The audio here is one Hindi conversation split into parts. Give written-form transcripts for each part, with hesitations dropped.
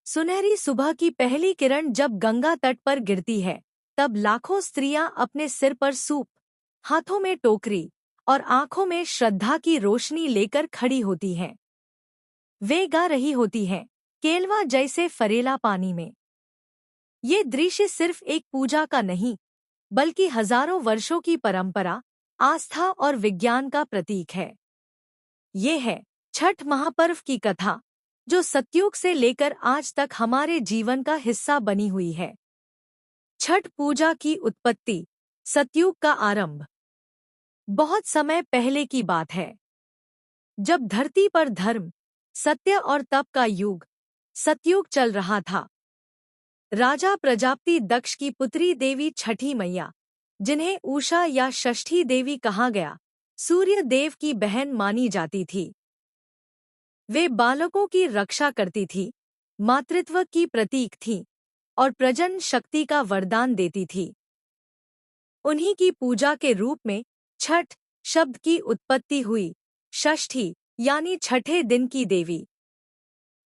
सुनहरी सुबह की पहली किरण जब गंगा तट पर गिरती है, तब लाखों स्त्रियां अपने सिर पर सूप, हाथों में टोकरी और आंखों में श्रद्धा की रोशनी लेकर खड़ी होती हैं। वे गा रही होती हैं, केलवा जैसे फरेला पानी में। ये दृश्य सिर्फ एक पूजा का नहीं, बल्कि हजारों वर्षों की परंपरा, आस्था और विज्ञान का प्रतीक है। ये है छठ महापर्व की कथा, जो सतयुग से लेकर आज तक हमारे जीवन का हिस्सा बनी हुई है। छठ पूजा की उत्पत्ति, सतयुग का आरंभ। बहुत समय पहले की बात है, जब धरती पर धर्म, सत्य और तप का युग, सतयुग चल रहा था। राजा प्रजापति दक्ष की पुत्री देवी छठी मैया, जिन्हें उषा या षष्ठी देवी कहा गया, सूर्य देव की बहन मानी जाती थी। वे बालकों की रक्षा करती थी, मातृत्व की प्रतीक थी और प्रजनन शक्ति का वरदान देती थी। उन्हीं की पूजा के रूप में छठ शब्द की उत्पत्ति हुई। षष्ठी यानी छठे दिन की देवी।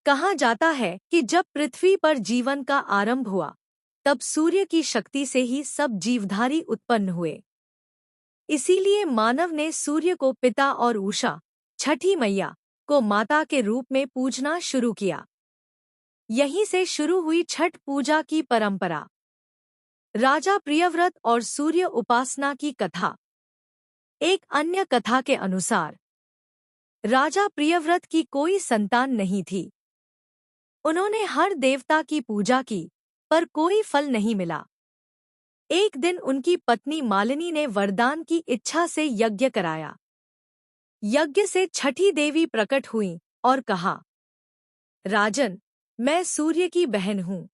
कहा जाता है कि जब पृथ्वी पर जीवन का आरंभ हुआ, तब सूर्य की शक्ति से ही सब जीवधारी उत्पन्न हुए। इसीलिए मानव ने सूर्य को पिता और उषा, छठी मैया, को माता के रूप में पूजना शुरू किया। यहीं से शुरू हुई छठ पूजा की परंपरा। राजा प्रियव्रत और सूर्य उपासना की कथा। एक अन्य कथा के अनुसार राजा प्रियव्रत की कोई संतान नहीं थी। उन्होंने हर देवता की पूजा की, पर कोई फल नहीं मिला। एक दिन उनकी पत्नी मालिनी ने वरदान की इच्छा से यज्ञ कराया। यज्ञ से छठी देवी प्रकट हुईं और कहा, राजन, मैं सूर्य की बहन हूँ।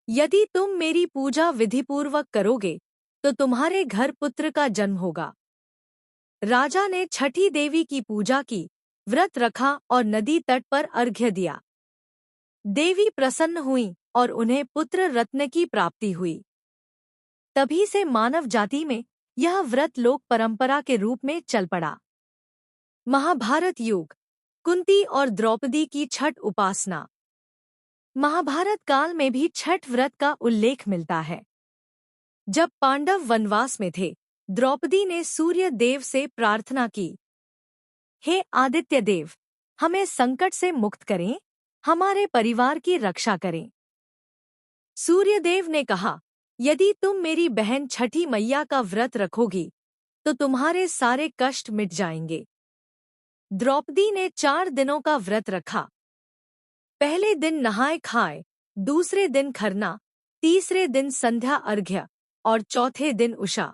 यदि तुम मेरी पूजा विधिपूर्वक करोगे, तो तुम्हारे घर पुत्र का जन्म होगा। राजा ने छठी देवी की पूजा की, व्रत रखा और नदी तट पर अर्घ्य दिया। देवी प्रसन्न हुईं और उन्हें पुत्र रत्न की प्राप्ति हुई। तभी से मानव जाति में यह व्रत लोक परंपरा के रूप में चल पड़ा। महाभारत युग, कुंती और द्रौपदी की छठ उपासना। महाभारत काल में भी छठ व्रत का उल्लेख मिलता है। जब पांडव वनवास में थे, द्रौपदी ने सूर्य देव से प्रार्थना की, हे आदित्य देव, हमें संकट से मुक्त करें, हमारे परिवार की रक्षा करें। सूर्यदेव ने कहा, यदि तुम मेरी बहन छठी मैया का व्रत रखोगी, तो तुम्हारे सारे कष्ट मिट जाएंगे। द्रौपदी ने 4 दिनों का व्रत रखा। पहले दिन नहाए खाए, दूसरे दिन खरना, तीसरे दिन संध्या अर्घ्य और चौथे दिन उषा।